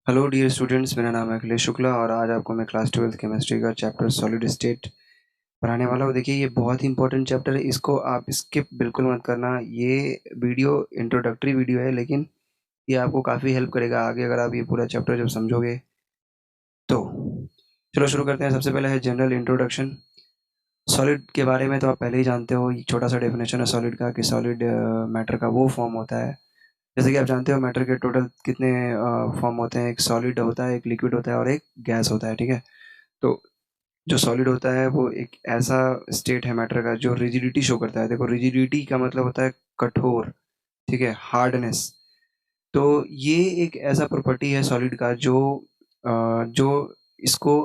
Hello dear students, मेरा नाम है अखिलेश शुक्ला और आज आपको मैं क्लास 12th केमिस्ट्री का चैप्टर सॉलिड स्टेट पढ़ाने वाला हूँ। देखिए, ये बहुत ही इंपॉर्टेंट चैप्टर है, इसको आप स्किप बिल्कुल मत करना। ये वीडियो इंट्रोडक्टरी वीडियो है, लेकिन ये आपको काफ़ी हेल्प करेगा आगे अगर आप ये पूरा चैप्टर जब समझोगे तो। चलो शुरू करते हैं। सबसे पहले है जनरल इंट्रोडक्शन। सॉलिड के बारे में तो आप पहले ही जानते हो, ये छोटा सा डेफिनेशन है सॉलिड का कि सॉलिड मैटर का वो फॉर्म होता है। जैसे कि आप जानते हो, मैटर के टोटल कितने फॉर्म होते हैं। एक सॉलिड होता है, एक लिक्विड होता है और एक गैस होता है, ठीक है। तो जो सॉलिड होता है वो एक ऐसा स्टेट है मैटर का जो रिजिडिटी शो करता है। देखो, रिजिडिटी का मतलब होता है कठोर, ठीक है, हार्डनेस। तो ये एक ऐसा प्रॉपर्टी है सॉलिड का जो इसको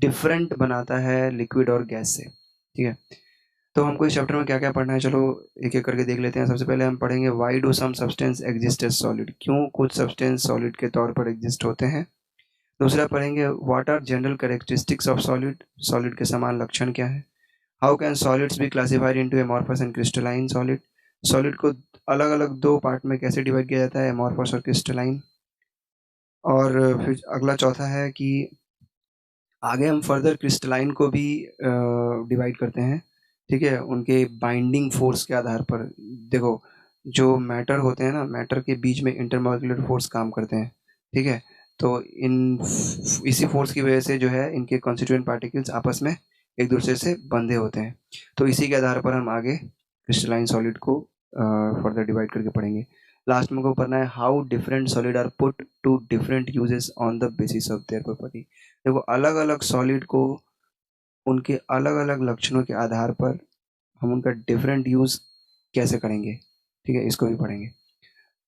डिफरेंट बनाता है लिक्विड और गैस से, ठीक है। तो हमको इस चैप्टर में क्या क्या पढ़ना है, चलो एक एक करके देख लेते हैं। सबसे पहले हम पढ़ेंगे why do some substance exist as solid, क्यों कुछ सब्सटेंस सॉलिड के तौर पर एग्जिस्ट होते हैं। दूसरा पढ़ेंगे what are general characteristics of solid, solid के समान लक्षण क्या है। How can solids be classified into amorphous and crystalline solid, solid को अलग अलग दो पार्ट में कैसे डिवाइड किया जाता है, एमॉर्फस और क्रिस्टलाइन। और फिर अगला चौथा है कि आगे हम फर्दर क्रिस्टलाइन को भी डिवाइड करते हैं, ठीक है, उनके बाइंडिंग फोर्स के आधार पर। देखो, जो मैटर होते हैं ना, मैटर के बीच में इंटरमॉलिक्यूलर फोर्स काम करते हैं, ठीक है। तो इसी फोर्स की वजह से जो है इनके कॉन्स्टिट्यूएंट पार्टिकल्स आपस में एक दूसरे से बंधे होते हैं। तो इसी के आधार पर हम आगे क्रिस्टलाइन सॉलिड को फर्दर डिवाइड करके पढ़ेंगे। लास्ट में को पढ़ना है how different solid are put to different uses on the basis of their property. देखो, अलग अलग सॉलिड को उनके अलग अलग लक्षणों के आधार पर हम उनका डिफरेंट यूज कैसे करेंगे, ठीक है, इसको भी पढ़ेंगे।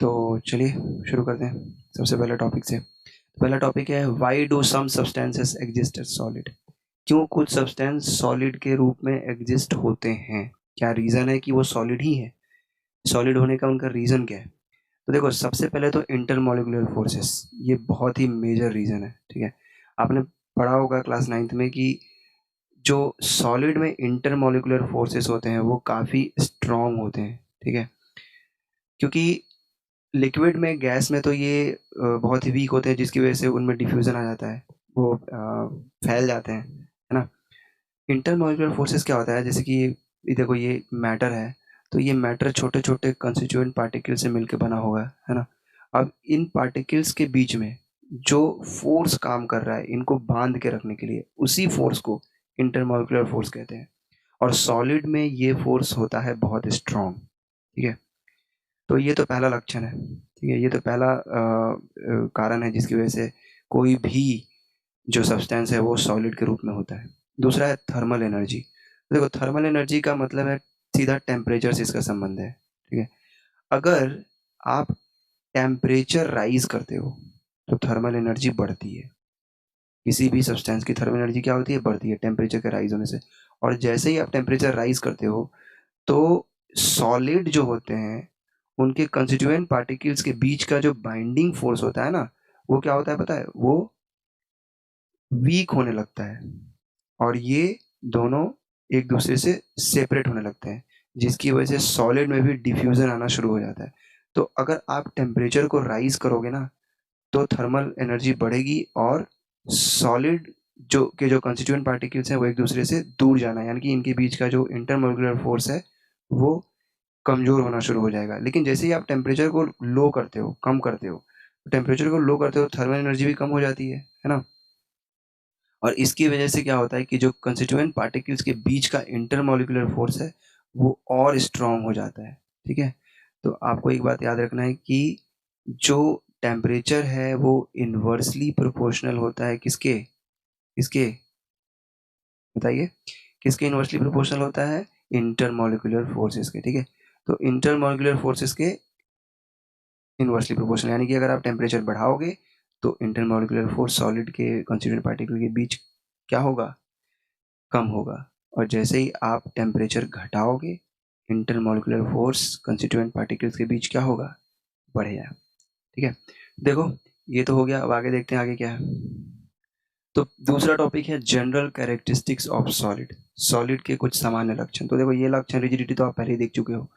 तो चलिए शुरू करते हैं सबसे पहले टॉपिक से। पहला टॉपिक है why do some substances exist as solid, क्यों कुछ सब्सटेंस सॉलिड के रूप में एग्जिस्ट होते हैं। क्या रीजन है कि वो सॉलिड ही है, सॉलिड होने का उनका रीजन क्या है। तो देखो, सबसे पहले तो इंटरमॉलिक्यूलर फोर्सेस, ये बहुत ही मेजर रीजन है, ठीक है। आपने पढ़ा होगा क्लास 9th में कि जो सॉलिड में इंटरमॉलिक्यूलर फोर्सेस होते हैं वो काफ़ी स्ट्रॉन्ग होते हैं, ठीक है। क्योंकि लिक्विड में, गैस में तो ये बहुत ही वीक होते हैं, जिसकी वजह से उनमें डिफ्यूजन आ जाता है, वो फैल जाते हैं, है ना। इंटरमॉलिक्यूलर फोर्सेस क्या होता है, जैसे कि ये देखो, ये मैटर है, तो ये मैटर छोटे छोटे कंस्टिट्यूएंट पार्टिकल से मिलकर बना होगा, है ना। अब इन पार्टिकल्स के बीच में जो फोर्स काम कर रहा है इनको बांध के रखने के लिए, उसी फोर्स को इंटरमॉलिक्यूलर फोर्स कहते हैं। और सॉलिड में ये फोर्स होता है बहुत स्ट्रॉन्ग, ठीक है। तो ये तो पहला लक्षण है, ठीक है, ये तो पहला कारण है जिसकी वजह से कोई भी जो सब्सटेंस है वो सॉलिड के रूप में होता है। दूसरा है थर्मल एनर्जी। देखो, थर्मल एनर्जी का मतलब है सीधा टेम्परेचर से इसका संबंध है, ठीक है। अगर आप टेम्परेचर राइज करते हो तो थर्मल एनर्जी बढ़ती है। किसी भी सब्सटेंस की थर्मल एनर्जी क्या होती है, बढ़ती है टेम्परेचर के राइज होने से। और जैसे ही आप टेम्परेचर राइज करते हो तो सॉलिड जो होते हैं उनके कंस्टिट्यूएंट पार्टिकल्स के बीच का जो बाइंडिंग फोर्स होता है ना, वो क्या होता है पता है, वो वीक होने लगता है। और ये दोनों एक दूसरे से सेपरेट होने लगते हैं, जिसकी वजह से सॉलिड में भी डिफ्यूजन आना शुरू हो जाता है। तो अगर आप टेम्परेचर को राइज करोगे ना, तो थर्मल एनर्जी बढ़ेगी और सॉलिड जो कंस्टिट्यूएंट पार्टिकल्स हैं वो एक दूसरे से दूर जाना, यानी कि इनके बीच का जो इंटरमोलिकुलर फोर्स है वो कमजोर होना शुरू हो जाएगा। लेकिन जैसे ही आप टेम्परेचर को लो करते हो, कम करते हो, टेम्परेचर को लो करते हो, थर्मल एनर्जी भी कम हो जाती है ना। और इसकी वजह से क्या होता है कि जो कंस्टिट्यूएंट पार्टिकल्स के बीच का इंटरमॉलिक्यूलर फोर्स है वो और स्ट्रांग हो जाता है, ठीक है। तो आपको एक बात याद रखना है कि जो टेम्परेचर है वो इन्वर्सली प्रोपोर्शनल होता है किसके, किसके, बताइए, किसके इन्वर्सली प्रोपोर्शनल होता है, इंटरमॉलिक्यूलर फोर्सेस के, ठीक है। तो इंटरमॉलिक्यूलर फोर्सेस के इन्वर्सली प्रोपोर्शनल, यानी कि अगर आप टेम्परेचर बढ़ाओगे तो इंटरमॉलिक्यूलर फोर्स सॉलिड के कंस्टिट्यूएंट पार्टिकल के बीच क्या होगा, कम होगा। और जैसे ही आप टेम्परेचर घटाओगे, इंटरमॉलिक्यूलर फोर्स कंस्टिट्यूएंट पार्टिकल्स के बीच क्या होगा, बढ़ेगा, ठीक है। देखो, ये तो हो गया। अब आगे देखते हैं आगे क्या है। तो दूसरा टॉपिक है general characteristics of solid, solid के कुछ सामान्य लक्षण। तो देखो, ये लक्षण, रिजिडिटी तो आप पहले ही देख चुके हो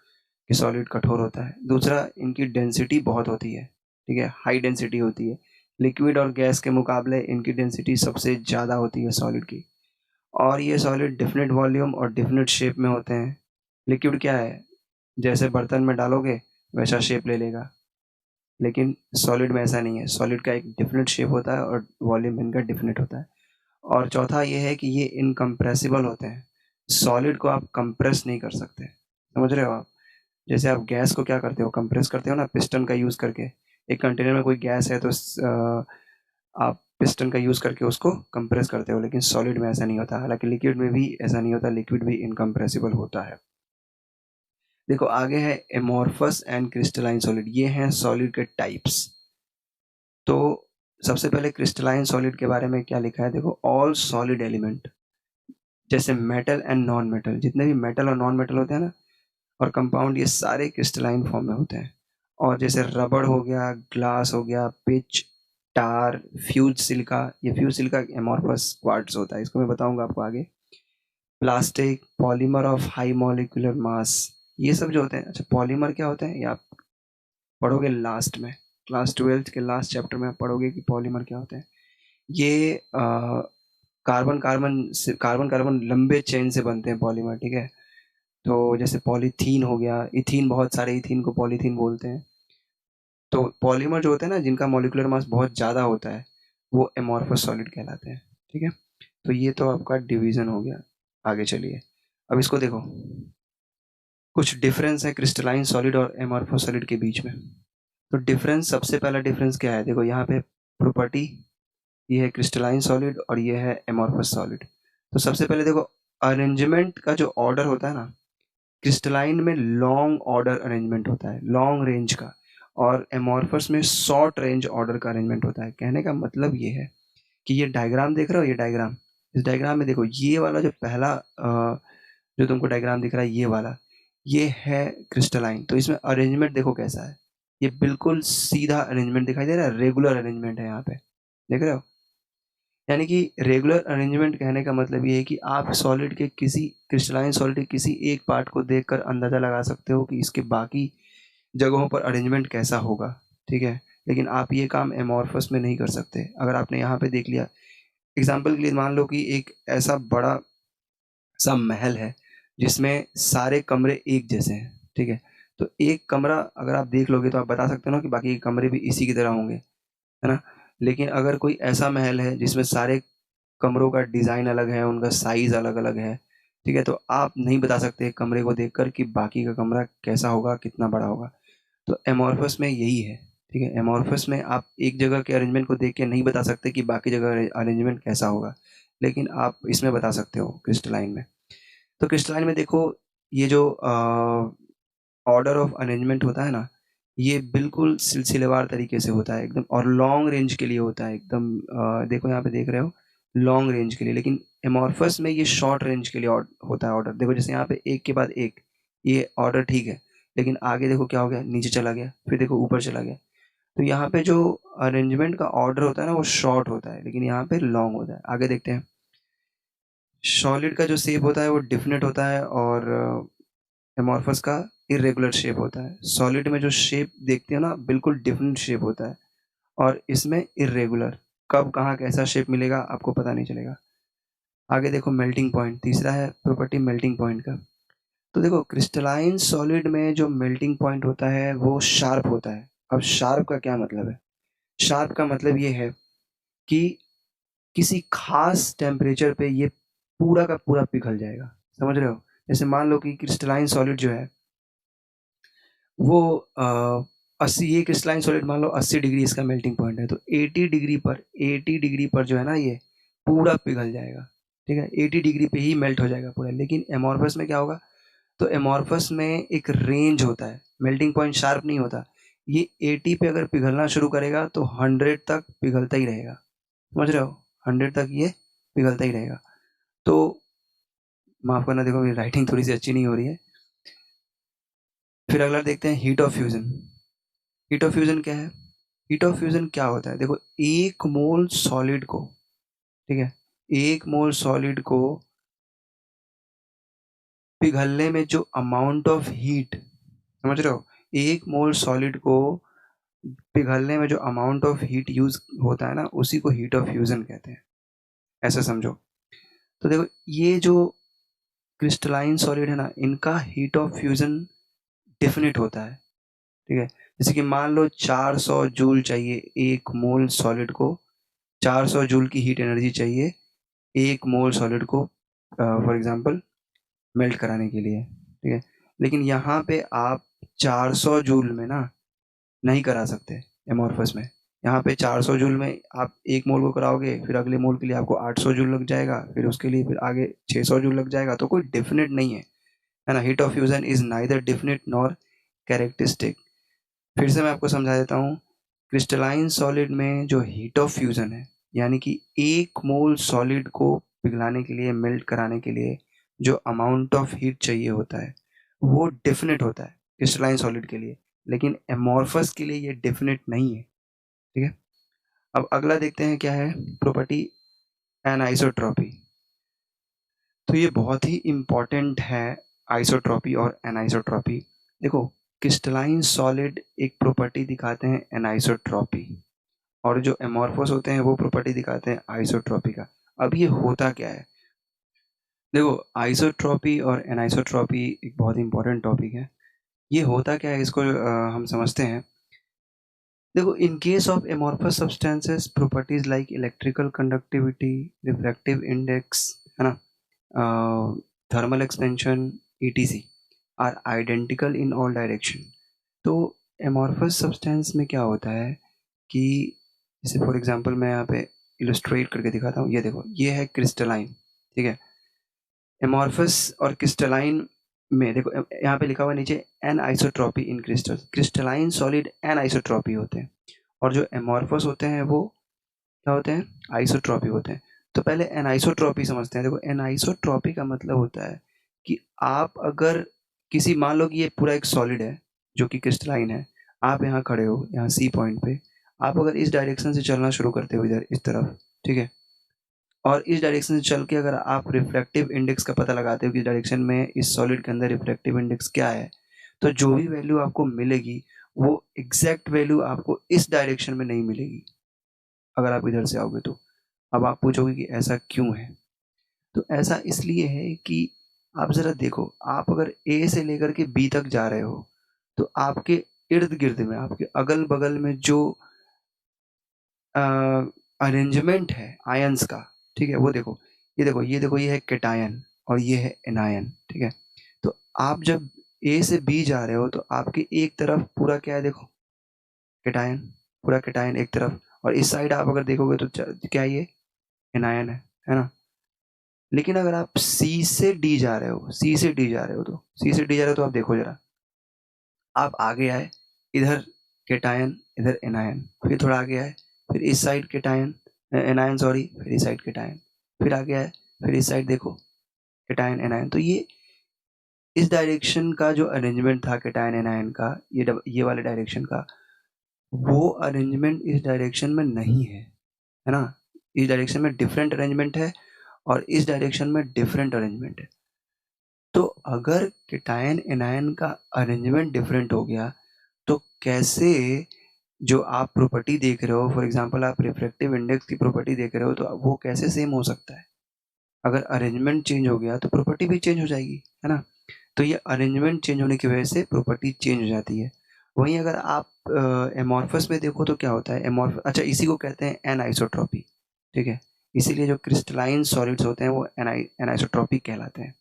कि सॉलिड कठोर होता है। दूसरा, इनकी डेंसिटी बहुत होती है, ठीक है, हाई डेंसिटी होती है। लिक्विड और गैस के मुकाबले इनकी डेंसिटी सबसे ज़्यादा होती है सॉलिड की, और ये सॉलिड डिफिनिट वॉल्यूम और डिफिनिट शेप में होते हैं। लिक्विड क्या है, जैसे बर्तन में डालोगे वैसा शेप ले लेगा, लेकिन सॉलिड में ऐसा नहीं है। सॉलिड का एक डिफिनिट शेप होता है और वॉल्यूम इनका डिफिनिट होता है। और चौथा ये है कि ये इनकम्प्रेसिबल होते हैं। सॉलिड को आप कंप्रेस नहीं कर सकते, समझ रहे हो आप? जैसे आप गैस को क्या करते हो, कंप्रेस करते हो ना, पिस्टन का यूज़ करके। एक कंटेनर में कोई गैस है तो आप पिस्टन का यूज़ करके उसको कंप्रेस करते हो, लेकिन सॉलिड में ऐसा नहीं होता। हालांकि लिक्विड में भी ऐसा नहीं होता, लिक्विड भी इनकम्प्रेसिबल होता है। देखो आगे है एमोर्फस एंड क्रिस्टलाइन सॉलिड, ये हैं सॉलिड के टाइप्स। तो सबसे पहले क्रिस्टलाइन सॉलिड के बारे में क्या लिखा है, देखो ऑल सॉलिड एलिमेंट, जैसे मेटल एंड नॉन मेटल, जितने भी मेटल और नॉन मेटल होते हैं ना, और कंपाउंड, ये सारे क्रिस्टलाइन फॉर्म में होते हैं। और जैसे रबड़ हो गया, ग्लास हो गया, पिच, टार, फ्यूज सिलिका, ये फ्यूज सिलिका एमोर्फस क्वार्ट्ज होता है, इसको मैं बताऊंगा आपको आगे। Plastic, polymer of high molecular mass, ये सब जो होते हैं। अच्छा, पॉलीमर क्या होते हैं ये आप पढ़ोगे लास्ट में, क्लास 12 के लास्ट चैप्टर में आप पढ़ोगे कि पॉलीमर क्या होते हैं। ये कार्बन कार्बन से कार्बन कार्बन लंबे चेन से बनते हैं पॉलीमर, ठीक है। तो जैसे पॉलीथीन हो गया, इथीन, बहुत सारे इथीन को पॉलीथीन बोलते हैं। तो पॉलीमर जो होते हैं ना, जिनका मॉलिक्यूलर मास बहुत ज़्यादा होता है, वो एमॉर्फस सॉलिड कहलाते हैं, ठीक है। तो ये तो आपका डिवीज़न हो गया। आगे चलिए, अब इसको देखो, कुछ डिफरेंस है क्रिस्टलाइन सॉलिड और एमॉर्फस सॉलिड के बीच में। तो डिफरेंस, सबसे पहला डिफरेंस क्या है, देखो यहाँ पे प्रॉपर्टी, ये है क्रिस्टलाइन सॉलिड और ये है एमॉर्फस सॉलिड। तो सबसे पहले देखो, अरेंजमेंट का जो ऑर्डर होता है ना, क्रिस्टलाइन में लॉन्ग ऑर्डर अरेंजमेंट होता है, लॉन्ग रेंज का, और एमॉर्फस में शॉर्ट रेंज ऑर्डर का अरेंजमेंट होता है। कहने का मतलब ये है कि ये डायग्राम देख रहे हो, ये डायग्राम, इस डायग्राम में देखो, ये वाला जो पहला जो तुमको डायग्राम दिख रहा है, ये वाला, ये है क्रिस्टलाइन। तो इसमें अरेंजमेंट देखो कैसा है, ये बिल्कुल सीधा अरेंजमेंट दिखाई दे रहा है, रेगुलर अरेंजमेंट है यहाँ पे, देख रहे हो? यानी कि रेगुलर अरेंजमेंट कहने का मतलब ये है कि आप सॉलिड के किसी, क्रिस्टलाइन सॉलिड के किसी एक पार्ट को देखकर अंदाज़ा लगा सकते हो कि इसके बाकी जगहों पर अरेंजमेंट कैसा होगा, ठीक है। लेकिन आप ये काम एमॉर्फस में नहीं कर सकते। अगर आपने यहाँ पे देख लिया, एग्जाम्पल के लिए मान लो कि एक ऐसा बड़ा सा महल है जिसमें सारे कमरे एक जैसे हैं, ठीक है। तो एक कमरा अगर आप देख लोगे तो आप बता सकते हो ना कि बाकी के कमरे भी इसी की तरह होंगे, है ना। लेकिन अगर कोई ऐसा महल है जिसमें सारे कमरों का डिज़ाइन अलग है, उनका साइज़ अलग-अलग है, ठीक है? तो आप नहीं बता सकते कमरे को देखकर कि बाकी का कमरा कैसा होगा, कितना बड़ा होगा। तो एमॉर्फस में यही है, ठीक है? एमॉर्फस में आप एक जगह के अरेंजमेंट को देख के नहीं बता सकते कि बाकी जगह अरेंजमेंट कैसा होगा, लेकिन आप इसमें बता सकते हो क्रिस्टलाइन में। तो क्रिस्टलाइन में देखो, ये जो ऑर्डर ऑफ अरेंजमेंट होता है ना, ये बिल्कुल सिलसिलेवार तरीके से होता है एकदम, और लॉन्ग रेंज के लिए होता है एकदम। देखो यहाँ पे देख रहे हो, लॉन्ग रेंज के लिए। लेकिन एमॉर्फस में ये शॉर्ट रेंज के लिए होता है ऑर्डर। देखो जैसे यहाँ पे एक के बाद एक, ये ऑर्डर ठीक है, लेकिन आगे देखो क्या हो गया, नीचे चला गया, फिर देखो ऊपर चला गया। तो यहाँ पे जो अरेंजमेंट का ऑर्डर होता है ना, वो शॉर्ट होता है, लेकिन यहाँ पे लॉन्ग होता है। आगे देखते हैं, सॉलिड का जो शेप होता है वो डिफिनेट होता है, और एमॉर्फस का इरेगुलर शेप होता है। सॉलिड में जो शेप देखते हो ना, बिल्कुल डिफरेंट शेप होता है, और इसमें इरेगुलर, कब कहाँ कैसा शेप मिलेगा आपको पता नहीं चलेगा। आगे देखो मेल्टिंग पॉइंट, तीसरा है प्रॉपर्टी मेल्टिंग पॉइंट का। तो देखो क्रिस्टलाइन सॉलिड में जो मेल्टिंग पॉइंट होता है वो शार्प होता है। अब शार्प का क्या मतलब है, शार्प का मतलब ये है कि किसी खास टेम्परेचर पे ये पूरा का पूरा पिघल जाएगा, समझ रहे हो? जैसे मान लो कि क्रिस्टलाइन सॉलिड जो है वो 80, ये क्रिस्टलाइन सॉलिड मान लो 80 डिग्री इसका मेल्टिंग पॉइंट है, तो 80 डिग्री पर जो है ना, ये पूरा पिघल जाएगा, ठीक है। 80 डिग्री पे ही मेल्ट हो जाएगा पूरा। लेकिन एमॉर्फस में क्या होगा, तो एमॉर्फस में एक रेंज होता है, मेल्टिंग पॉइंट शार्प नहीं होता। ये 80 पे अगर पिघलना शुरू करेगा तो 100 तक पिघलता ही रहेगा, समझ रहे हो? 100 तक ये पिघलता ही रहेगा। तो माफ करना, देखो मेरी राइटिंग थोड़ी सी अच्छी नहीं हो रही है। फिर अगला देखते हैं heat of fusion. Heat of fusion क्या है, हीट ऑफ फ्यूजन क्या होता है, देखो एक मोल सॉलिड को, ठीक है, एक मोल सॉलिड को पिघलने में जो अमाउंट ऑफ हीट, समझ रहे हो, एक मोल सॉलिड को पिघलने में जो अमाउंट ऑफ हीट यूज़ होता है ना, उसी को हीट ऑफ फ्यूज़न कहते हैं, ऐसा समझो। तो देखो ये जो क्रिस्टलाइन सॉलिड है ना, इनका हीट ऑफ फ्यूज़न डेफिनिट होता है, ठीक है? जैसे कि मान लो 400 जूल चाहिए 1 मोल सॉलिड को, 400 जूल की हीट एनर्जी चाहिए 1 मोल सॉलिड को फॉर एग्ज़ाम्पल मेल्ट कराने के लिए, ठीक है? लेकिन यहाँ पे आप 400 जूल में ना नहीं करा सकते एमॉर्फस में। यहाँ पे 400 जूल में आप 1 मोल को कराओगे, फिर अगले मोल के लिए आपको 800 जूल लग जाएगा, फिर उसके लिए फिर आगे 600 जूल लग जाएगा, तो कोई डेफिनिट नहीं है ना? Heat of fusion is neither definite nor characteristic. फिर से मैं आपको समझा देता हूँ, क्रिस्टलाइन सॉलिड में जो हीट ऑफ फ्यूज़न है, यानी कि 1 मोल सॉलिड को पिघलाने के लिए, मेल्ट कराने के लिए जो अमाउंट ऑफ हीट चाहिए होता है, वो डेफिनिट होता है क्रिस्टलाइन सॉलिड के लिए, लेकिन एमॉर्फस के लिए ये डेफिनिट नहीं है, ठीक है? अब अगला देखते हैं क्या है प्रॉपर्टी एनाइसोट्रॉपी। तो ये बहुत ही इम्पोर्टेंट है आइसोट्रॉपी और एनाइसोट्रॉपी। देखो क्रिस्टलाइन सॉलिड एक प्रॉपर्टी दिखाते हैं एनाइसोट्रॉपी, और जो एमॉर्फस होते हैं वो प्रॉपर्टी दिखाते हैं आइसोट्रॉपी का। अब ये होता क्या है? देखो आइसोट्रॉपी और एनाइसोट्रॉपी एक बहुत इंपॉर्टेंट टॉपिक है। ये होता क्या है इसको हम समझते हैं। देखो in case of amorphous substances properties like electrical conductivity, refractive index, है ना, thermal expansion etc are identical in all direction। तो amorphous substance में क्या होता है कि जैसे फॉर एग्जांपल मैं यहाँ पे इलस्ट्रेट करके दिखाता हूँ। ये देखो ये है क्रिस्टलाइन, ठीक है? एमॉर्फस और क्रिस्टलाइन में देखो यहाँ पे लिखा हुआ है नीचे anisotropy in crystal. Crystalline solid anisotropy होते हैं, और जो एमॉर्फस होते हैं वो क्या होते हैं? आइसोट्रॉपी होते हैं। तो पहले एनाइसोट्रॉपी समझते हैं। देखो एनाइसोट्रॉपी का मतलब होता है कि आप अगर किसी, मान लो कि ये पूरा एक सॉलिड है जो कि क्रिस्टलाइन है, आप यहाँ खड़े हो यहाँ सी पॉइंट पे, आप अगर इस डायरेक्शन से चलना शुरू करते हो इधर इस तरफ, ठीक है, और इस डायरेक्शन से चल के अगर आप रिफ्रैक्टिव इंडेक्स का पता लगाते हो कि डायरेक्शन में इस सॉलिड के अंदर रिफ्रैक्टिव इंडेक्स क्या है, तो जो भी वैल्यू आपको मिलेगी वो एग्जैक्ट वैल्यू आपको इस डायरेक्शन में नहीं मिलेगी अगर आप इधर से आओगे तो। अब आप पूछोगे कि ऐसा क्यों है? तो ऐसा इसलिए है कि आप ज़रा देखो, आप अगर ए से लेकर के बी तक जा रहे हो, तो आपके इर्द-गिर्द में, आपके अगल-बगल में जो अरेंजमेंट है आयन्स का, ठीक है, वो देखो। ये देखो ये देखो, ये है कैटायन और ये है एनायन, ठीक है? तो आप जब ए से बी जा रहे हो तो आपकी एक तरफ पूरा क्या है देखो, कैटायन, पूरा कैटायन एक तरफ, और इस साइड आप अगर देखोगे तो क्या ये एनायन है ना? लेकिन अगर आप सी से डी जा रहे हो, सी से डी जा रहे हो, तो सी से डी जा रहे हो तो आप देखो जरा, आप आगे आए, इधर कैटायन, इधर एनायन, फिर थोड़ा आगे आए, फिर इस साइड कैटायन, एनायन सॉरी, फिर इस साइड कैटायन, फिर आगे आए, फिर इस साइड देखो कैटायन एनायन। तो ये इस डायरेक्शन का जो अरेंजमेंट था कैटायन एनायन का, ये वाले डायरेक्शन का, वो अरेंजमेंट इस डायरेक्शन में नहीं है ना? इस डायरेक्शन में डिफरेंट अरेंजमेंट है और इस डायरेक्शन में डिफरेंट अरेंजमेंट है। तो अगर कैटायन एनायन का अरेंजमेंट डिफरेंट हो गया, तो कैसे जो आप प्रॉपर्टी देख रहे हो, फॉर एग्जांपल आप रिफ्रैक्टिव इंडेक्स की प्रॉपर्टी देख रहे हो, तो वो कैसे सेम हो सकता है? अगर अरेंजमेंट चेंज हो गया तो प्रॉपर्टी भी चेंज हो जाएगी, है ना? तो ये अरेंजमेंट चेंज होने की वजह से प्रॉपर्टी चेंज हो जाती है। वहीं अगर आप एमॉर्फस में देखो तो क्या होता है? अच्छा, इसी को कहते हैं एनाइसोट्रॉपी, ठीक है? इसीलिए जो क्रिस्टलाइन सॉलिड्स होते हैं वो एनाइसोट्रॉपिक कहलाते हैं।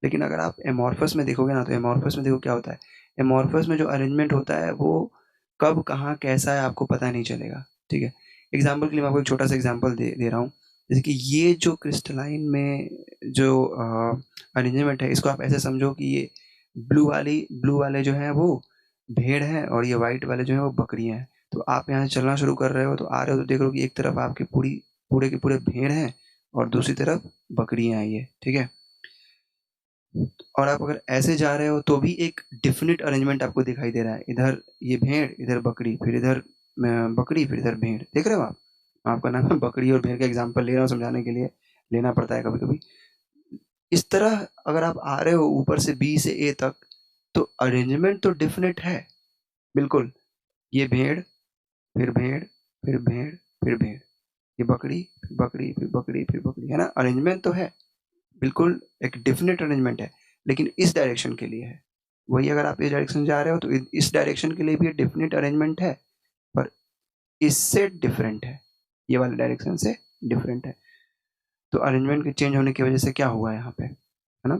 लेकिन अगर आप एमॉर्फस में देखोगे ना, तो एमॉर्फस में देखो क्या होता है? एमॉर्फस में जो अरेंजमेंट होता है वो कब कहाँ कैसा है आपको पता नहीं चलेगा, ठीक है? एग्जाम्पल के लिए मैं आपको एक छोटा सा एग्जाम्पल दे दे रहा हूँ। जैसे कि ये जो क्रिस्टलाइन में जो अरेंजमेंट है, इसको आप ऐसे समझो कि ये ब्लू वाले जो हैं वो भेड़ हैं और ये वाइट वाले जो हैं वो बकरियां हैं। तो आप यहाँ से चलना शुरू कर रहे हो, तो आ रहे हो तो देख रहे हो कि एक तरफ आपकी पूरे के पूरे भेड़ हैं और दूसरी तरफ बकरियां हैं ये, ठीक है? और आप अगर ऐसे जा रहे हो तो भी एक डेफिनिट अरेंजमेंट आपको दिखाई दे रहा है। इधर ये भेड़, इधर बकरी, फिर इधर बकरी, फिर इधर भेड़। देख रहे हो आप? आपका नाम है बकरी और भेड़ का एग्जांपल ले रहा हूँ समझाने के लिए, लेना पड़ता है कभी-कभी। इस तरह अगर आप आ रहे हो ऊपर से बी से ए तक, तो अरेंजमेंट तो डेफिनिट है, बिल्कुल। ये भेड़, फिर भेड़, फिर भेड़, फिर भेड़, ये बकरी, फिर बकरी, फिर बकरी, फिर बकरी, है ना? अरेंजमेंट तो है, बिल्कुल एक डेफिनेट अरेंजमेंट है, लेकिन इस डायरेक्शन के लिए है। वही अगर आप इस डायरेक्शन जा रहे हो तो इस डायरेक्शन के लिए भी डेफिनेट अरेंजमेंट है, पर इससे डिफरेंट है, ये वाले डायरेक्शन से डिफरेंट है। तो अरेंजमेंट के चेंज होने की वजह से क्या हुआ यहाँ पे, है ना?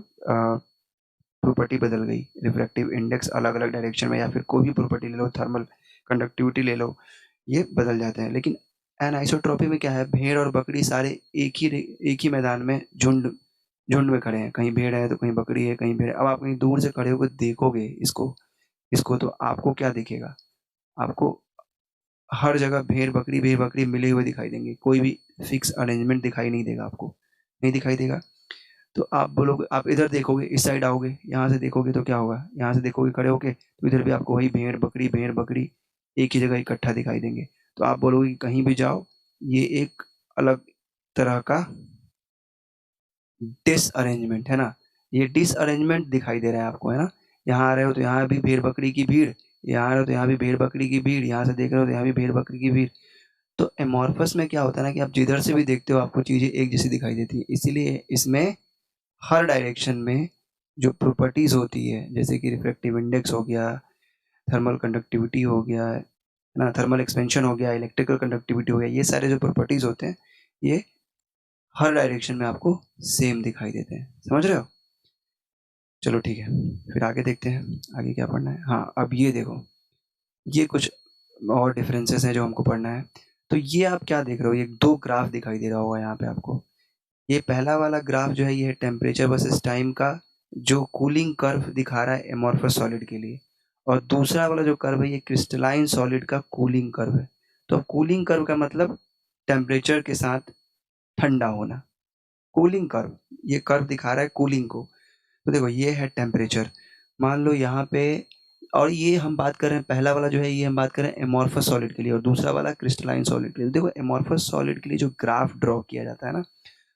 प्रॉपर्टी बदल गई, रिफ्रैक्टिव इंडेक्स अलग अलग डायरेक्शन में, या फिर कोई भी प्रॉपर्टी ले लो, थर्मल कंडक्टिविटी ले लो, ये बदल जाते हैं। लेकिन एनआइसोट्रॉपी में क्या है, भेड़ और बकरी सारे एक ही मैदान में झुंड झुंड में खड़े हैं, कहीं भेड़ है तो कहीं बकरी है, कहीं भेड़ है। अब आप कहीं दूर से खड़े होकर देखोगे इसको इसको तो आपको क्या दिखेगा, आपको हर जगह भेड़ बकरी मिले हुए दिखाई देंगे, कोई भी फिक्स अरेंजमेंट दिखाई नहीं देगा आपको, नहीं दिखाई देगा। तो आप बोलोगे, आप इधर देखोगे, इस साइड आओगे, यहाँ से देखोगे तो क्या होगा, यहाँ से देखोगे खड़े होके तो इधर भी आपको वही भेड़ बकरी एक ही जगह इकट्ठा दिखाई देंगे। तो आप बोलोगे कि कहीं भी जाओ ये एक अलग तरह का डिसअरेंजमेंट है ना, ये डिसअरेंजमेंट दिखाई दे रहा है आपको, है ना? यहाँ आ रहे हो तो यहाँ भी भेड़ बकरी की भीड़, यहाँ आ रहे हो तो यहाँ भी भेड़ बकरी की भीड़, यहाँ से देख रहे हो तो यहाँ भी भेड़ बकरी की भीड़। तो एमॉर्फस में क्या होता है ना कि आप जिधर से भी देखते हो आपको चीज़ें एक जैसी दिखाई देती है, इसीलिए इसमें हर डायरेक्शन में जो प्रॉपर्टीज़ होती है, जैसे कि रिफ्रैक्टिव इंडेक्स हो गया, थर्मल कंडक्टिविटी हो गया, है ना, थर्मल एक्सपेंशन हो गया, इलेक्ट्रिकल कंडक्टिविटी हो गया, ये सारे जो प्रॉपर्टीज़ होते हैं ये हर डायरेक्शन में आपको सेम दिखाई देते हैं। समझ रहे हो? चलो ठीक है, फिर आगे देखते हैं आगे क्या पढ़ना है। हाँ, अब ये देखो, ये कुछ और डिफरेंसेस हैं जो हमको पढ़ना है। तो ये आप क्या देख रहे हो, ये दो ग्राफ दिखाई दे रहा होगा यहाँ पे आपको। ये पहला वाला ग्राफ जो है ये है टेम्परेचर वर्सेस टाइम का, जो कूलिंग कर्व दिखा रहा है एमॉर्फस सॉलिड के लिए, और दूसरा वाला जो कर्व है ये क्रिस्टलाइन सॉलिड का कूलिंग कर्व है। तो कूलिंग कर्व का मतलब टेम्परेचर के साथ ठंडा होना, कूलिंग कर्व, ये कर्व दिखा रहा है कूलिंग को। तो देखो ये है टेम्परेचर, मान लो यहाँ पे, और ये हम बात कर रहे हैं, पहला वाला जो है ये हम बात कर रहे हैं एमॉर्फस सॉलिड के लिए, और दूसरा वाला क्रिस्टलाइन सॉलिड के लिए। देखो एमॉर्फस सॉलिड के लिए जो ग्राफ ड्रॉ किया जाता है ना,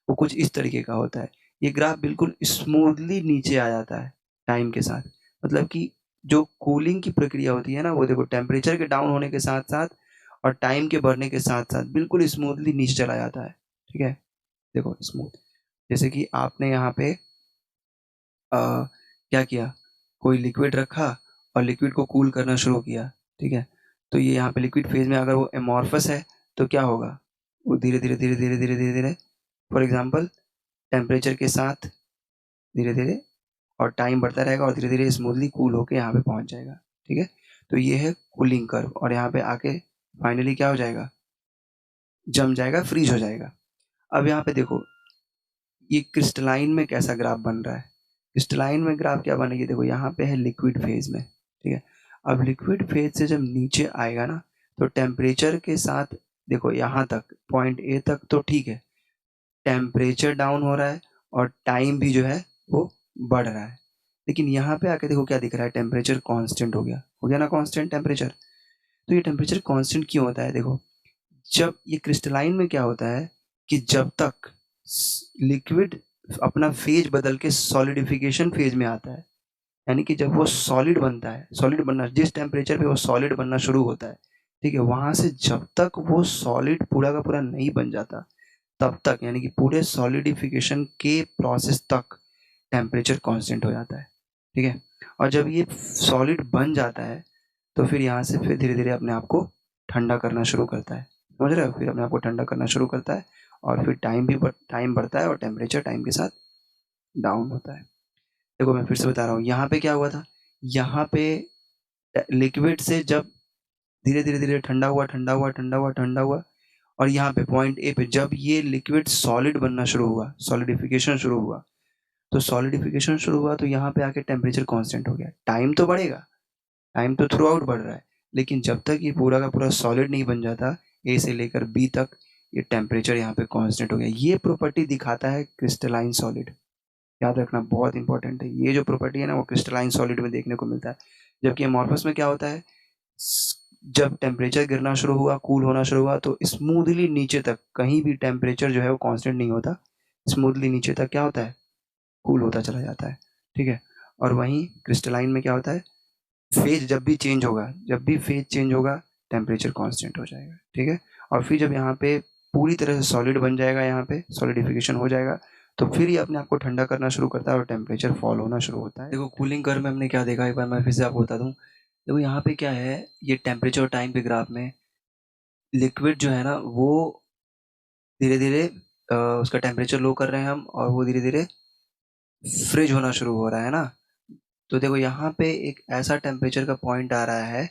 वो कुछ इस तरीके का होता है। ये ग्राफ बिल्कुल स्मूथली नीचे आ जाता है टाइम के साथ, मतलब कि जो कूलिंग की प्रक्रिया होती है ना, वो देखो टेम्परेचर के डाउन होने के साथ साथ और टाइम के बढ़ने के साथ साथ बिल्कुल स्मूथली नीचे चला जाता है। ठीक है, देखो स्मूथ, जैसे कि आपने यहाँ पे क्या किया, कोई लिक्विड रखा और लिक्विड को कूल करना शुरू किया, ठीक है? तो ये यहाँ पे लिक्विड फेज में अगर वो एमॉर्फस है तो क्या होगा, वो धीरे धीरे धीरे धीरे धीरे धीरे धीरे फॉर एग्जाम्पल टेम्परेचर के साथ धीरे धीरे और टाइम बढ़ता रहेगा और धीरे धीरे स्मूथली कूल होकर यहाँ पे पहुँच जाएगा। ठीक है, तो ये है कूलिंग कर्व, और यहाँ पे आके फाइनली क्या हो जाएगा, जम जाएगा, फ्रीज हो जाएगा। अब यहाँ पे देखो ये क्रिस्टलाइन में कैसा ग्राफ बन रहा है, क्रिस्टलाइन में ग्राफ क्या बनेगी, देखो यहाँ पे है लिक्विड फेज में, ठीक है? अब लिक्विड फेज से जब नीचे आएगा ना तो टेम्परेचर के साथ, देखो यहाँ तक पॉइंट ए तक तो ठीक है, टेम्परेचर डाउन हो रहा है और टाइम भी जो है वो बढ़ रहा है, लेकिन यहाँ पे आके देखो क्या दिख रहा है, टेम्परेचर कांस्टेंट हो गया ना, कांस्टेंट टेम्परेचर। तो ये टेम्परेचर कांस्टेंट क्यों होता है, देखो जब ये क्रिस्टलाइन में क्या होता है कि जब तक लिक्विड अपना फेज बदल के सॉलिडिफिकेशन फेज में आता है, यानी कि जब वो सॉलिड बनता है, सॉलिड बनना जिस टेम्परेचर पे वो सॉलिड बनना शुरू होता है, ठीक है, वहां से जब तक वो सॉलिड पूरा का पूरा नहीं बन जाता तब तक, यानी कि पूरे सॉलिडिफिकेशन के प्रोसेस तक टेम्परेचर कांस्टेंट हो जाता है। ठीक है, और जब ये सॉलिड बन जाता है तो फिर यहाँ से फिर धीरे धीरे अपने आप को ठंडा करना शुरू करता है, समझ रहे हो, फिर अपने आप को ठंडा करना शुरू करता है और फिर टाइम बढ़ता है और टेम्परेचर टाइम के साथ डाउन होता है। देखो मैं फिर से बता रहा हूँ, यहाँ पे क्या हुआ था, यहाँ पे लिक्विड से जब धीरे धीरे धीरे ठंडा हुआ ठंडा हुआ ठंडा हुआ ठंडा हुआ, और यहाँ पे पॉइंट ए पे जब ये लिक्विड सॉलिड बनना शुरू हुआ, सॉलिडिफिकेशन शुरू हुआ, तो सॉलिडिफिकेशन शुरू हुआ तो यहाँ पे आके टेम्परेचर कांस्टेंट हो गया, टाइम तो बढ़ेगा, टाइम तो थ्रू आउट बढ़ रहा है, लेकिन जब तक ये पूरा का पूरा सॉलिड नहीं बन जाता ए से लेकर बी तक, ये टेम्परेचर यहाँ पे कांस्टेंट हो गया। ये प्रॉपर्टी दिखाता है क्रिस्टलाइन सॉलिड, याद रखना बहुत इंपॉर्टेंट है, ये जो प्रॉपर्टी है ना वो क्रिस्टलाइन सॉलिड में देखने को मिलता है। जबकि अमॉर्फस में क्या होता है, जब टेम्परेचर गिरना शुरू हुआ, कूल होना शुरू हुआ, तो स्मूथली नीचे तक कहीं भी टेम्परेचर जो है वो कांस्टेंट नहीं होता, स्मूथली नीचे तक क्या होता है, कूल होता चला जाता है। ठीक है, और वहीं क्रिस्टलाइन में क्या होता है, फेज जब भी चेंज होगा, जब भी फेज चेंज होगा टेम्परेचर कांस्टेंट हो जाएगा, ठीक है। और फिर जब यहाँ पे पूरी तरह से सॉलिड बन जाएगा, यहाँ पे सॉलिडिफिकेशन हो जाएगा, तो फिर ये अपने आप को ठंडा करना शुरू करता है और टेम्परेचर फॉल होना शुरू होता है। देखो कूलिंग कर्व में हमने क्या देखा, एक बार मैं फिर से आपको बता दूं। देखो यहाँ पे क्या है, ये टेम्परेचर और टाइम के ग्राफ में लिक्विड जो है ना वो धीरे धीरे उसका टेम्परेचर लो कर रहे हैं हम, और वो धीरे धीरे फ्रिज होना शुरू हो रहा है ना। तो देखो यहाँ पे एक ऐसा टेम्परेचर का पॉइंट आ रहा है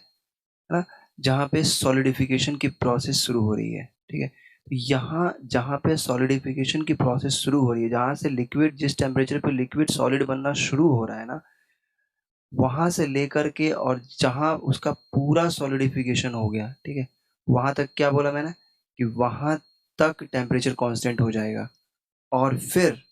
ना, जहाँ पे सॉलिडिफिकेशन की प्रोसेस शुरू हो रही है, ठीक है। तो यहाँ जहाँ पे सॉलिडिफिकेशन की प्रोसेस शुरू हो रही है, जहाँ से लिक्विड, जिस टेम्परेचर पे लिक्विड सॉलिड बनना शुरू हो रहा है ना, वहाँ से लेकर के और जहाँ उसका पूरा सॉलिडिफिकेशन हो गया, ठीक है, वहाँ तक क्या बोला मैंने कि वहाँ तक टेम्परेचर कांस्टेंट हो जाएगा। और फिर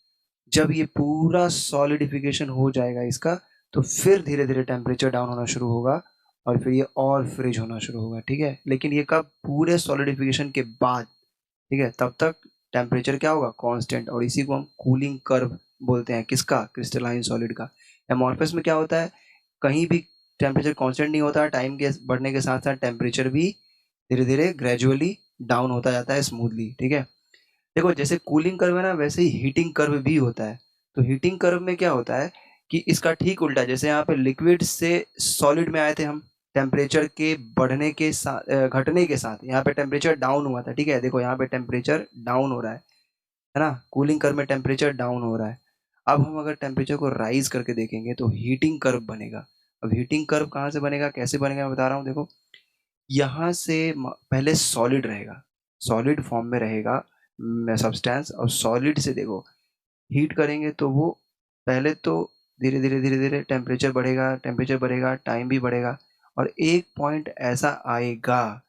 जब ये पूरा सॉलिडिफिकेशन हो जाएगा इसका, तो फिर धीरे धीरे टेम्परेचर डाउन होना शुरू होगा और फिर ये और फ्रिज होना शुरू होगा, ठीक है। लेकिन ये कब, पूरे सॉलिडिफिकेशन के बाद, ठीक है। तब तक टेम्परेचर क्या होगा, कांस्टेंट। और इसी को हम कूलिंग कर्व बोलते हैं, किसका, क्रिस्टलाइन सॉलिड का। एमॉर्फस में क्या होता है, कहीं भी टेम्परेचर कांस्टेंट नहीं होता, टाइम के बढ़ने के साथ साथ टेम्परेचर भी धीरे धीरे ग्रेजुअली डाउन होता जाता है स्मूथली, ठीक है। देखो जैसे कूलिंग कर्व है ना, वैसे ही हीटिंग कर्व भी होता है। तो हीटिंग कर्व में क्या होता है कि इसका ठीक उल्टा, जैसे यहाँ पे लिक्विड से सॉलिड में आए थे हम, टेम्परेचर के बढ़ने के साथ, घटने के साथ यहाँ पे टेम्परेचर डाउन हुआ था, ठीक है। देखो यहाँ पे टेम्परेचर डाउन हो रहा है ना, कूलिंग कर्व में टेम्परेचर डाउन हो रहा है। अब हम अगर टेम्परेचर को राइज करके देखेंगे तो हीटिंग कर्व बनेगा। अब हीटिंग कर्व कहाँ से बनेगा, कैसे बनेगा, मैं बता रहा हूँ। देखो यहाँ से पहले सॉलिड रहेगा, सॉलिड फॉर्म में रहेगा सब्सटेंस, और सॉलिड से देखो हीट करेंगे तो वो पहले तो धीरे धीरे धीरे धीरे टेम्परेचर बढ़ेगा, टेम्परेचर बढ़ेगा, टाइम भी बढ़ेगा, और एक पॉइंट ऐसा आएगा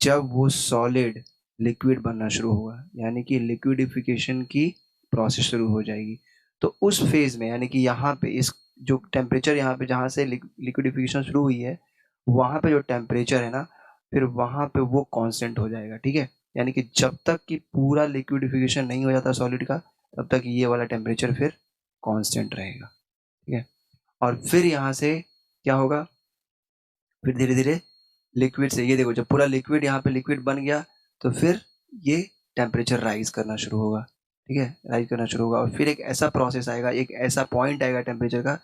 जब वो सॉलिड लिक्विड बनना शुरू होगा, यानी कि लिक्विडिफिकेशन की प्रोसेस शुरू हो जाएगी। तो उस फेज में, यानी कि यहाँ पे इस जो टेम्परेचर, यहाँ पे जहाँ से लिक्विडिफिकेशन शुरू हुई है, वहाँ पे जो टेम्परेचर है ना, फिर वहाँ पे वो कांस्टेंट हो जाएगा, ठीक है। यानी कि जब तक कि पूरा लिक्विडिफिकेशन नहीं हो जाता सॉलिड का, तब तक ये वाला टेम्परेचर फिर कांस्टेंट रहेगा, ठीक है। और फिर यहाँ से क्या होगा, फिर धीरे धीरे लिक्विड से, ये देखो जब पूरा लिक्विड यहाँ पे लिक्विड बन गया, तो फिर ये टेम्परेचर राइज करना शुरू होगा, ठीक है, राइज करना शुरू होगा। और फिर एक ऐसा प्रोसेस आएगा, एक ऐसा पॉइंट आएगा टेम्परेचर का,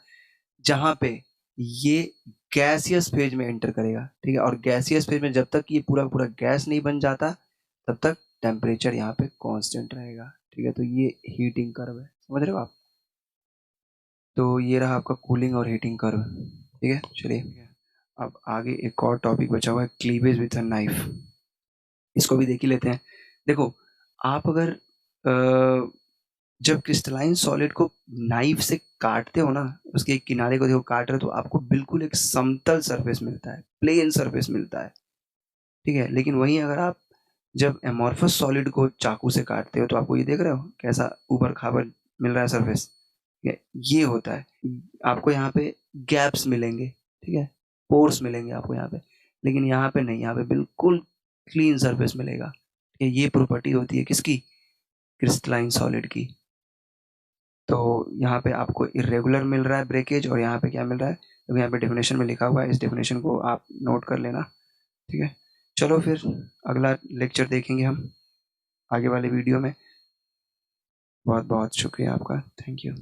जहाँ पे ये गैसियस फेज में एंटर करेगा, ठीक है। और गैसियस फेज में जब तक ये पूरा पूरा गैस नहीं बन जाता, तब तक टेम्परेचर यहाँ पे कांस्टेंट रहेगा, ठीक है। तो ये हीटिंग कर्व है, समझ रहे हो आप। तो ये रहा आपका कूलिंग और हीटिंग कर्व, ठीक है। चलिए अब आगे एक और टॉपिक बचा हुआ है, क्लीवेज विथ अ नाइफ। इसको भी देख ही लेते हैं। देखो आप अगर जब क्रिस्टलाइन सॉलिड को नाइफ से काटते हो ना, उसके एक किनारे को देखो काट रहे हो, तो आपको बिल्कुल एक समतल सरफेस मिलता है, प्लेन सरफेस मिलता है, ठीक है। लेकिन वहीं अगर आप जब एमॉर्फस सॉलिड को चाकू से काटते हो, तो आपको ये देख रहे हो कैसा ऊबड़ खाबड़ मिल रहा है सरफेस, ठीक है। ये होता है, आपको यहाँ पे गैप्स मिलेंगे, ठीक है, पोर्स मिलेंगे आपको यहाँ पे, लेकिन यहाँ पे नहीं, यहाँ पे बिल्कुल क्लीन सरफेस मिलेगा, ठीक है। ये प्रॉपर्टी होती है किसकी, क्रिस्टलाइन सॉलिड की। तो यहाँ पे आपको इरेगुलर मिल रहा है ब्रेकेज, और यहाँ पे क्या मिल रहा है, तो यहाँ पे डेफिनेशन में लिखा हुआ है, इस डेफिनेशन को आप नोट कर लेना, ठीक है। चलो फिर अगला लेक्चर देखेंगे हम आगे वाले वीडियो में। बहुत बहुत शुक्रिया आपका, थैंक यू।